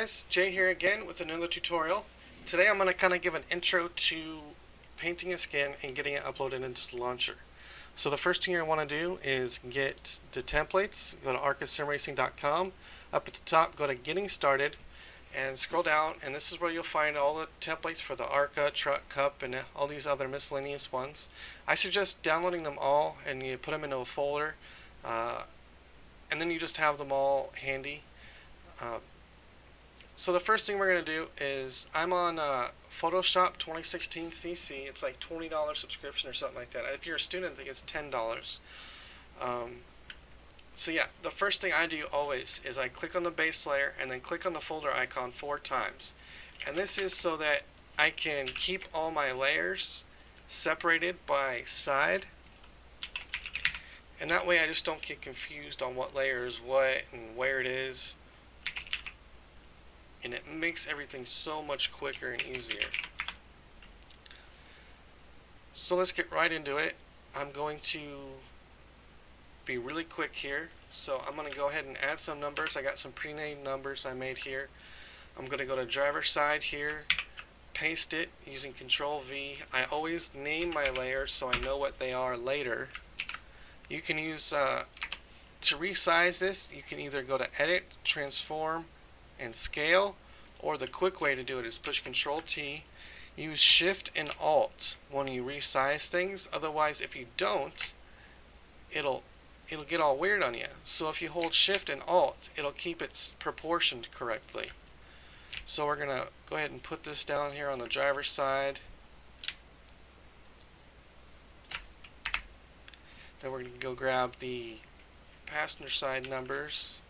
guys, Jay here again with another tutorial. Today I'm going to kind of give an intro to painting a skin and getting it uploaded into the launcher. So the first thing you want to do is get the templates. Go to arcasimracing.com. Up at the top, go to Getting Started and scroll down, and this is where you'll find all the templates for the Arca, Truck, Cup, and all these other miscellaneous ones. I suggest downloading them all and you put them into a folder, and then you just have them all handy. So the first thing we're going to do is I'm on Photoshop 2016 CC. It's like $20 subscription or something like that. If you're a student, I think it's $10. So yeah, the first thing I do always is I click on the base layer and then click on the folder icon 4 times. And this is so that I can keep all my layers separated by side. And that way I just don't get confused on what layer is what and where it is. And it makes everything so much quicker and easier. So let's get right into it. I'm going to be really quick here. So I'm going to go ahead and add some numbers. I got some pre-named numbers I made here. I'm going to go to driver's side here, paste it using Control V. I always name my layers so I know what they are later. You can use, to resize this, you can either go to Edit, Transform, and Scale, or the quick way to do it is push Control T. Use Shift and Alt when you resize things. Otherwise, if you don't, it'll get all weird on you. So if you hold Shift and Alt, it'll keep it proportioned correctly. So we're gonna go ahead and put this down here on the driver's side. Then we're gonna go grab the passenger side numbers.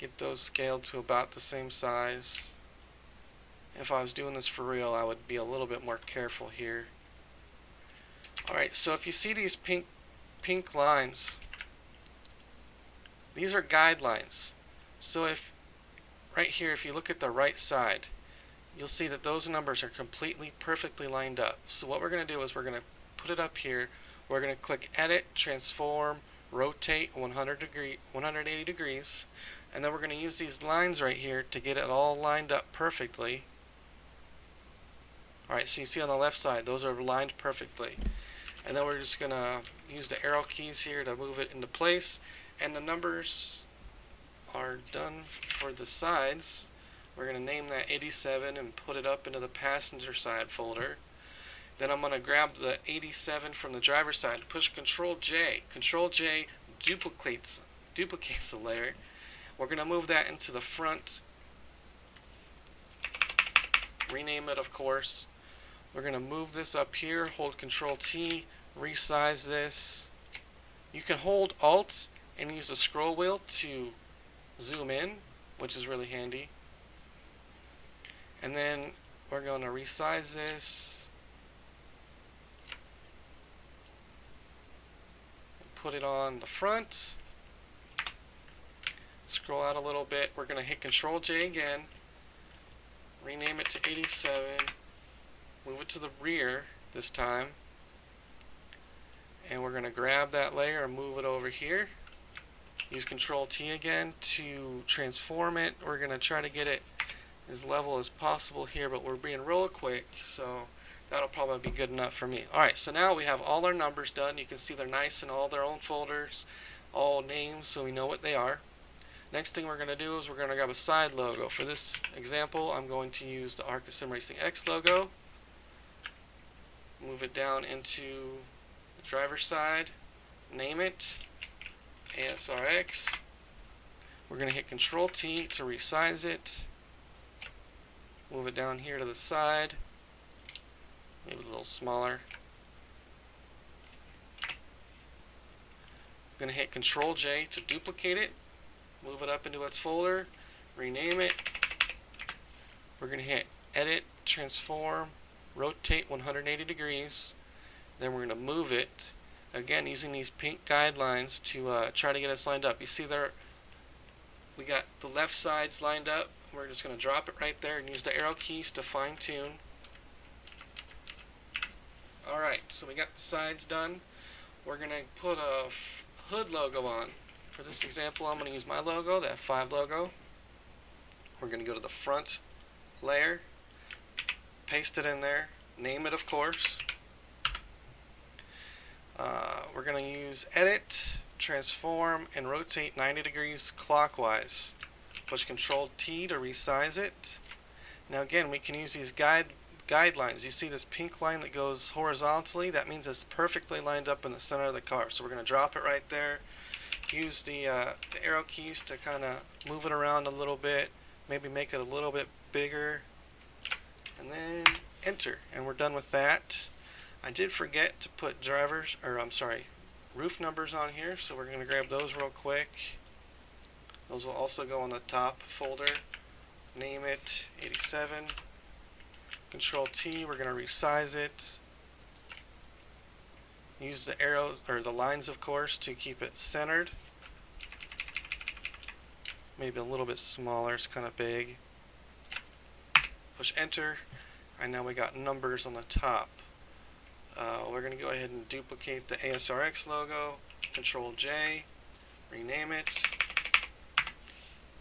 Get those scaled to about the same size. If I was doing this for real, I would be a little bit more careful here. Alright, so if you see these pink lines, these are guidelines. So if right here, if you look at the right side, you'll see that those numbers are completely perfectly lined up. So what we're going to do is we're going to put it up here. We're going to click Edit, Transform, Rotate 180 degrees. And then we're going to use these lines right here to get it all lined up perfectly. Alright, so you see on the left side, those are lined perfectly. And then we're just going to use the arrow keys here to move it into place. And the numbers are done for the sides. We're going to name that 87 and put it up into the passenger side folder. Then I'm going to grab the 87 from the driver's side, push Control J. Control J duplicates the layer. We're going to move that into the front. Rename it, of course. We're going to move this up here, hold Control T, resize this. You can hold Alt and use the scroll wheel to zoom in, which is really handy. And then we're going to resize this. Put it on the front. Scroll out a little bit. We're going to hit Control J again. Rename it to 87. Move it to the rear this time. And we're going to grab that layer and move it over here. Use Control T again to transform it. We're going to try to get it as level as possible here, but we're being real quick, so that'll probably be good enough for me. Alright, so now we have all our numbers done. You can see they're nice in all their own folders, all names, so we know what they are. Next thing we're going to do is we're going to grab a side logo. For this example, I'm going to use the Arca Sim Racing X logo. Move it down into the driver's side. Name it ASRX. We're going to hit Control T to resize it. Move it down here to the side. Maybe a little smaller. I'm going to hit Control J to duplicate it. Move it up into its folder, rename it. We're going to hit Edit, Transform, Rotate 180 degrees. Then we're going to move it, again using these pink guidelines to try to get us lined up. You see there, we got the left sides lined up. We're just going to drop it right there and use the arrow keys to fine tune. Alright, so we got the sides done. we're going to put a hood logo on. For this example, I'm going to use my logo, the F5 logo. We're going to go to the front layer, paste it in there, name it of course. We're going to use edit, transform, and rotate 90 degrees clockwise. Push Control T to resize it. Now again, we can use these guidelines. You see this pink line that goes horizontally? That means it's perfectly lined up in the center of the car. So we're going to drop it right there. Use the arrow keys to kind of move it around a little bit. Maybe make it a little bit bigger. And then enter. And we're done with that. I did forget to put roof numbers on here, so we're going to grab those real quick. Those will also go on the top folder. Name it 87. Control T, we're going to resize it. Use the arrows, or the lines of course, to keep it centered. Maybe a little bit smaller, it's kind of big. Push enter, and now we got numbers on the top. We're going to go ahead and duplicate the ASRX logo, Control J, rename it.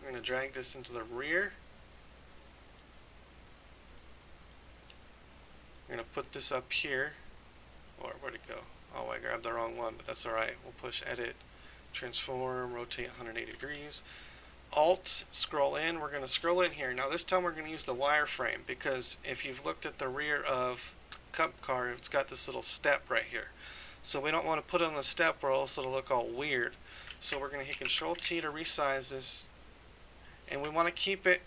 We're going to drag this into the rear. We're going to put this up here. Or where'd it go? Oh, I grabbed the wrong one, but that's alright. We'll push edit, transform, rotate 180 degrees. Alt, scroll in. We're going to scroll in here. Now this time we're going to use the wireframe, because if you've looked at the rear of Cup car, it's got this little step right here. So we don't want to put it on the step or else it'll look all weird. So we're going to hit Control T to resize this, and we want to keep it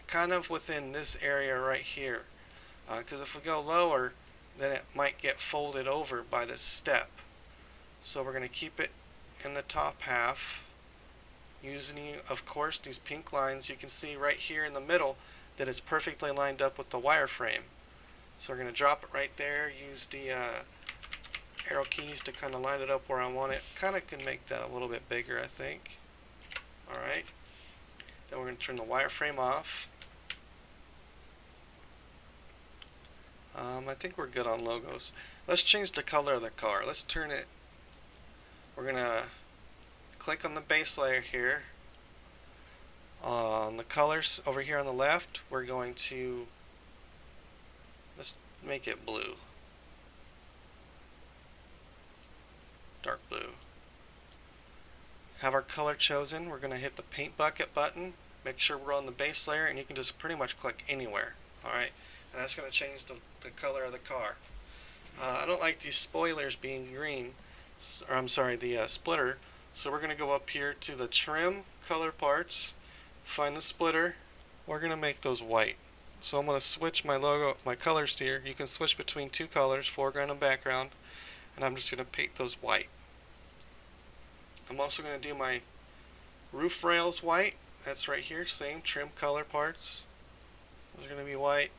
kind of within this area right here, because if we go lower, then it might get folded over by this step. So we're going to keep it in the top half, using, of course, these pink lines. You can see right here in the middle that it's perfectly lined up with the wireframe. So we're going to drop it right there, use the arrow keys to kind of line it up where I want it. Kind of can make that a little bit bigger, I think. Alright. Then we're going to turn the wireframe off. I think we're good on logos. Let's change the color of the car. Let's turn it. We're going to click on the base layer here. On the colors over here on the left, we're going to, let's make it blue. Dark blue. Have our color chosen. We're going to hit the paint bucket button. Make sure we're on the base layer, and you can just pretty much click anywhere. Alright, and that's going to change the color of the car. I don't like these spoilers being green, or I'm sorry, the splitter. So we're going to go up here to the trim color parts, find the splitter. We're going to make those white. So I'm going to switch my logo, my colors here. You can switch between two colors, foreground and background, and I'm just going to paint those white. I'm also going to do my roof rails white. That's right here, same trim color parts. Those are going to be white.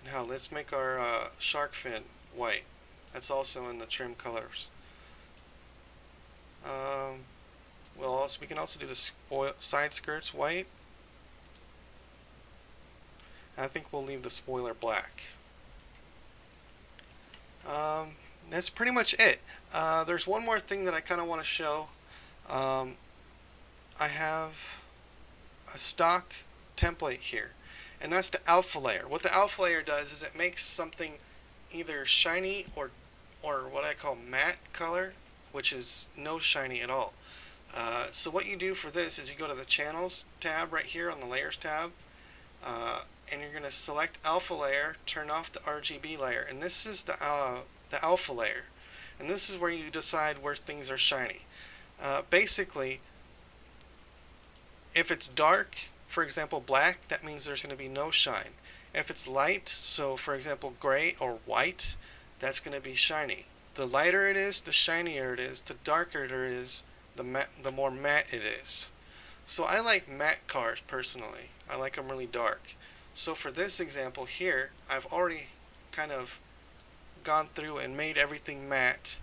And now let's make our shark fin white. That's also in the trim colors. We can also do the side skirts white. And I think we'll leave the spoiler black. That's pretty much it. There's one more thing that I kind of want to show. I have a stock template here, and that's the alpha layer. What the alpha layer does is it makes something either shiny or what I call matte color, which is no shiny at all. So what you do for this is you go to the channels tab right here on the layers tab, and you're going to select alpha layer, turn off the RGB layer, and this is the alpha layer, and this is where you decide where things are shiny. Basically, if it's dark, for example black, that means there's going to be no shine. If it's light, so for example gray or white, that's going to be shiny. The lighter it is, the shinier it is. The darker it is, the more matte it is. So I like matte cars personally. I like them really dark. So for this example here, I've already kind of gone through and made everything matte.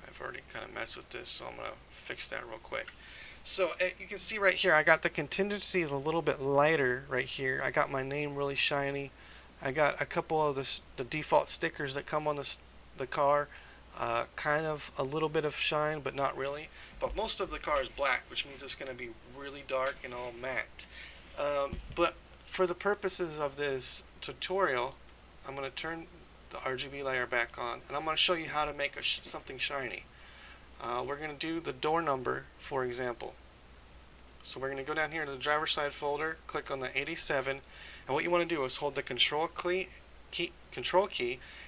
I've already kind of messed with this, so I'm going to fix that real quick. So you can see right here, I got the contingencies a little bit lighter right here. I got my name really shiny. I got a couple of the default stickers that come on the car. Kind of a little bit of shine, but not really. But most of the car is black, which means it's going to be really dark and all matte. But for the purposes of this tutorial, I'm going to turn the RGB layer back on, and I'm going to show you how to make something shiny. We're going to do the door number, for example. So we're going to go down here to the driver's side folder, click on the 87, and what you want to do is hold the control key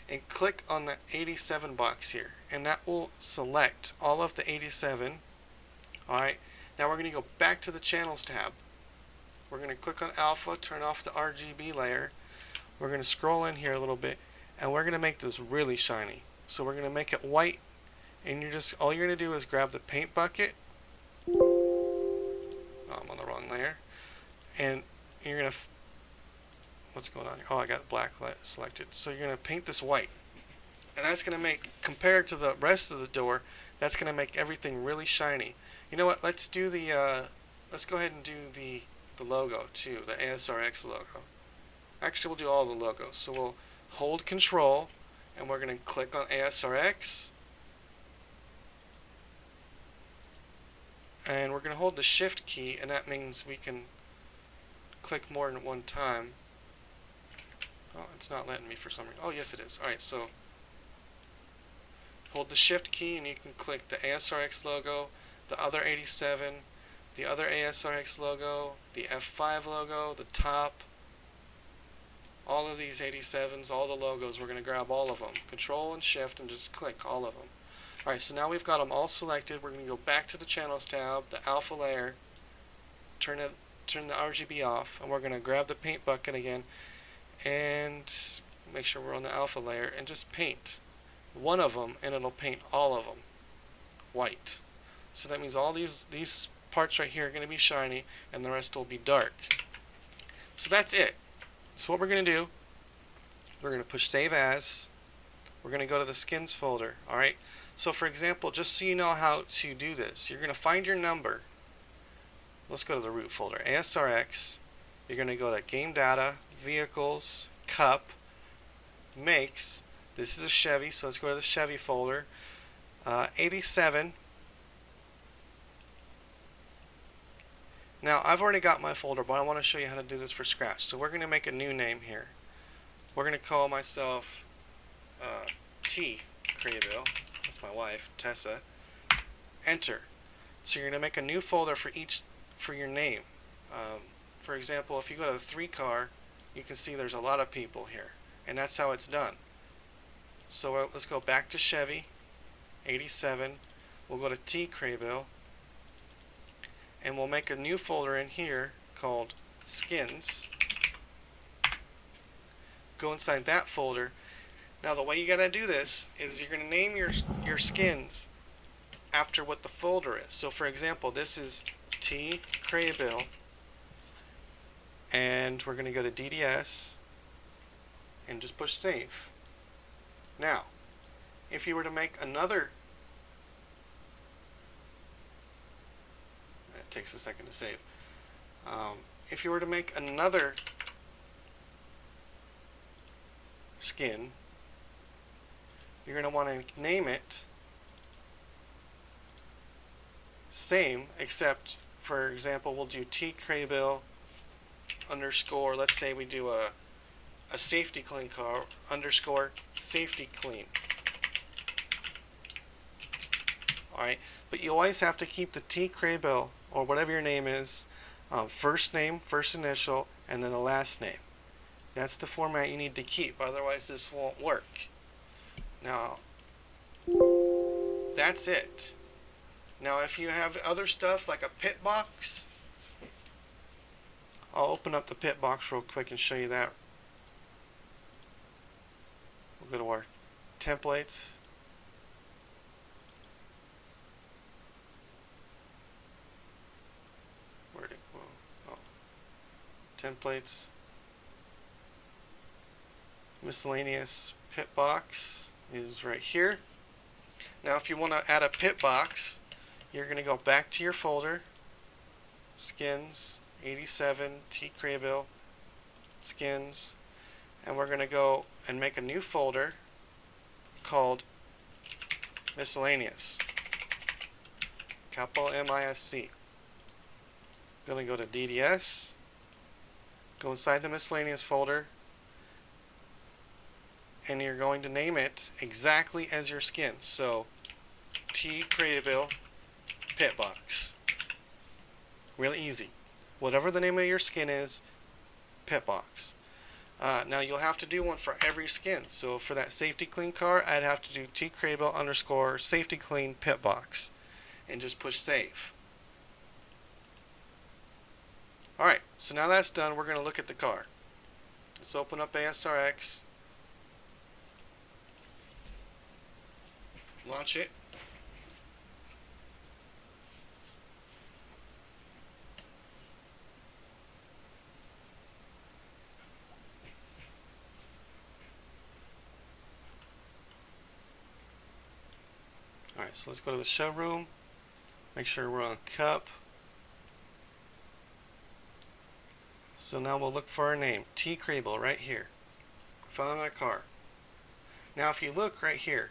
and click on the 87 box here, and that will select all of the 87. Alright, now we're going to go back to the channels tab. We're going to click on alpha, turn off the RGB layer. We're going to scroll in here a little bit, and we're going to make this really shiny. So we're going to make it white, and all you're going to do is grab the paint bucket. Oh, I'm on the wrong layer. And you're going to what's going on here? Oh, I got black selected. So you're going to paint this white. And that's going to make, compared to the rest of the door, that's going to make everything really shiny. You know what? Let's do let's go ahead and do the logo too, the ASRX logo. Actually, we'll do all the logos. So we'll hold Control, and we're going to click on ASRX. And we're going to hold the Shift key, and that means we can click more than one time. Oh, it's not letting me for some reason. Oh, yes it is. Alright, so hold the Shift key and you can click the ASRX logo, the other 87, the other ASRX logo, the F5 logo, the top, all of these 87s, all the logos. We're going to grab all of them. Control and Shift and just click all of them. Alright, so now we've got them all selected. We're going to go back to the Channels tab, the Alpha layer, turn the RGB off, and we're going to grab the paint bucket again and make sure we're on the Alpha layer and just paint one of them, and it'll paint all of them white. So that means all these parts right here are going to be shiny and the rest will be dark. So that's it. So what we're going to do, we're going to push Save As. We're going to go to the Skins folder. Alright, so for example, just so you know how to do this, you're going to find your number. Let's go to the root folder, ASRX. You're going to go to Game Data, Vehicles, Cup, Makes. This is a Chevy, so let's go to the Chevy folder. 87. Now, I've already got my folder, but I want to show you how to do this for scratch. So we're going to make a new name here. We're going to call myself T. Crabill. That's my wife, Tessa. Enter. So you're going to make a new folder for your name. For example, if you go to the 3 car, you can see there's a lot of people here, and that's how it's done. So let's go back to Chevy, 87. We'll go to T. Crabill, and we'll make a new folder in here called Skins. Go inside that folder. Now the way you gotta do this is you're gonna name your skins after what the folder is. So for example, this is T. Crabill, and we're gonna go to DDS and just push Save. Now, if you were to make another, it takes a second to save. If you were to make another skin, you're going to want to name it same, except, for example, we'll do T. Crabill underscore, let's say we do a safety clean car underscore safety clean. Alright, but you always have to keep the T. Crabill, or whatever your name is, first name, first initial, and then the last name. That's the format you need to keep, otherwise this won't work. Now, that's it. Now if you have other stuff like a pit box, I'll open up the pit box real quick and show you that. We'll go to our templates. Where'd it go? Oh. Templates. Miscellaneous pit box is right here. Now if you want to add a pit box, you're going to go back to your folder, Skins, 87, T. Crabill, Skins, and we're going to go and make a new folder called miscellaneous, capital MISC. Going to go to DDS, go inside the miscellaneous folder, and you're going to name it exactly as your skin. So T Crabill Pit Box. Really easy. Whatever the name of your skin is, Pit Box. Now you'll have to do one for every skin. So for that safety clean car, I'd have to do T Crabill _ safety clean Pit Box, and just push save. Alright, so now that's done, we're going to look at the car. Let's open up ASRX, launch it. Alright, so let's go to the showroom, make sure we're on cup. So now we'll look for our name, T Crabill, right here. Found our car. Now if you look right here,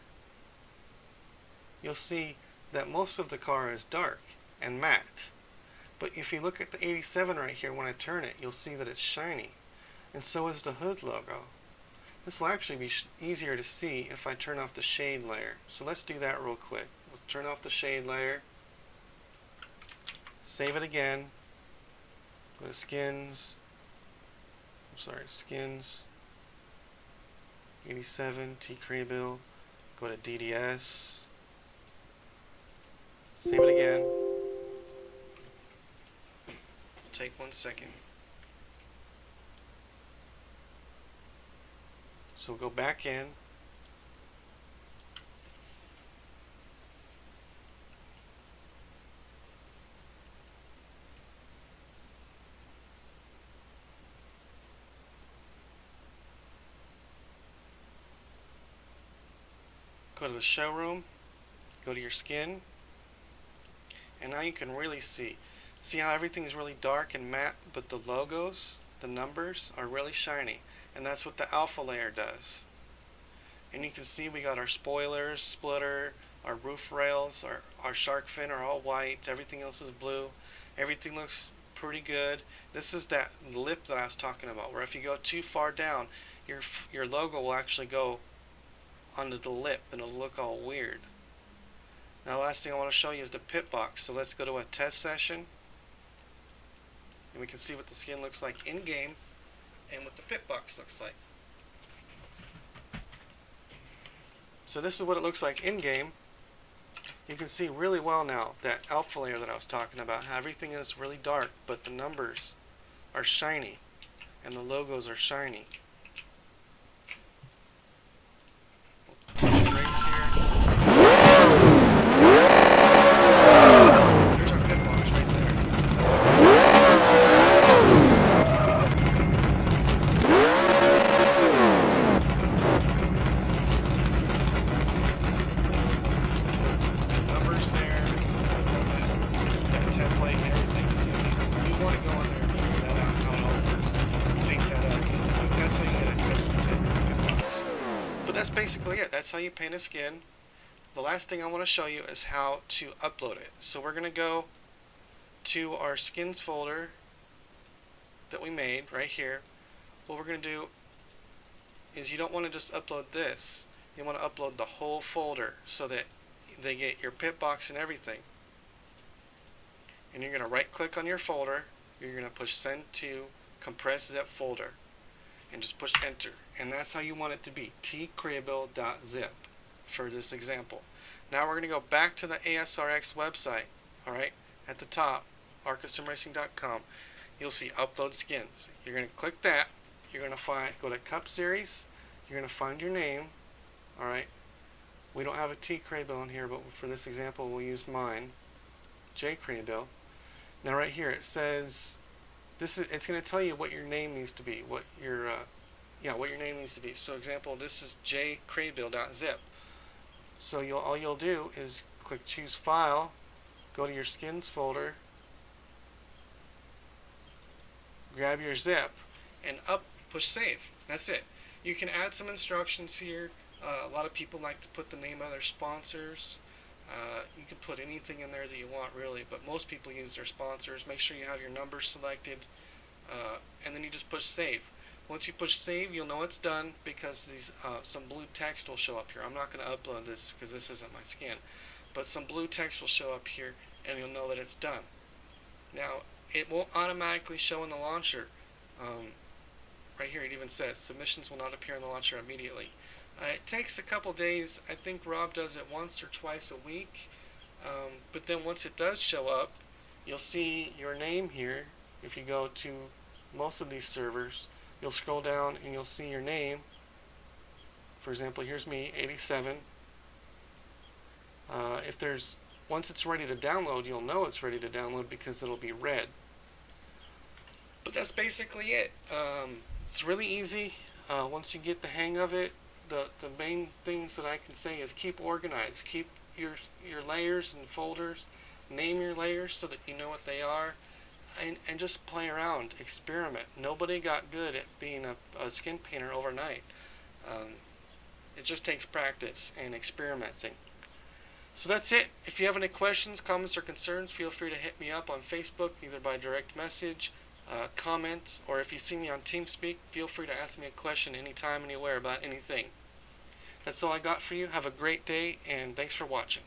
you'll see that most of the car is dark and matte. But if you look at the 87 right here, when I turn it, you'll see that it's shiny. And so is the hood logo. This will actually be easier to see if I turn off the shade layer. So let's do that real quick. Let's turn off the shade layer. Save it again. Go to skins. Skins. 87, T Crabill. Go to DDS. Save it again. Take 1 second. So we'll go back in. Go to the showroom, go to your skin, and now you can really see how everything is really dark and matte, but the logos, the numbers, are really shiny, and that's what the alpha layer does. And you can see we got our spoilers, splitter, our roof rails, our shark fin are all white, everything else is blue, everything looks pretty good. This is that lip that I was talking about, where if you go too far down, your logo will actually go onto the lip and it'll look all weird. Now last thing I want to show you is the pit box. So let's go to a test session and we can see what the skin looks like in game and what the pit box looks like. So this is what it looks like in game. You can see really well now that alpha layer that I was talking about, how everything is really dark but the numbers are shiny and the logos are shiny. Touch erase here. There's our pit box right there. So the numbers there, that template and everything. So you want to go in there and figure that out, how it all works, and paint that up. That's how you get a custom pit box. But that's basically it. That's how you paint a skin. The last thing I want to show you is how to upload it. So we're going to go to our skins folder that we made right here. What we're going to do is you don't want to just upload this. You want to upload the whole folder so that they get your pit box and everything. And you're going to right click on your folder. You're going to push send to compress zip folder and just push enter. And that's how you want it to be, tcrabill.zip for this example. Now we're going to go back to the ASRX website. Alright, at the top, arcussimracing.com, you'll see upload skins. You're going to click that. You're going to go to cup series. You're going to find your name. Alright, we don't have a T Crabill in here, but for this example we'll use mine, J Crabill. Now right here it says it's going to tell you what your name needs to be, what your name needs to be. So example, this is jcrabill.zip. So all you'll do is click choose file, go to your skins folder, grab your zip, and push save. That's it. You can add some instructions here. A lot of people like to put the name of their sponsors. You can put anything in there that you want, really, but most people use their sponsors. Make sure you have your numbers selected, and then you just push save. Once you push save, you'll know it's done because these some blue text will show up here. I'm not going to upload this because this isn't my scan, but some blue text will show up here, and you'll know that it's done. Now, it won't automatically show in the launcher. Right here it even says submissions will not appear in the launcher immediately. It takes a couple days. I think Rob does it once or twice a week. But then once it does show up, you'll see your name here. If you go to most of these servers, you'll scroll down and you'll see your name. For example, here's me, 87. Once it's ready to download, you'll know it's ready to download because it'll be red. But that's basically it. It's really easy. Once you get the hang of it, the main things that I can say is keep organized. Keep your layers and folders. Name your layers so that you know what they are. And just play around. Experiment. Nobody got good at being a skin painter overnight. It just takes practice and experimenting. So that's it. If you have any questions, comments, or concerns, feel free to hit me up on Facebook, either by direct message, comment, or if you see me on TeamSpeak, feel free to ask me a question anytime, anywhere about anything. That's all I got for you. Have a great day, and thanks for watching.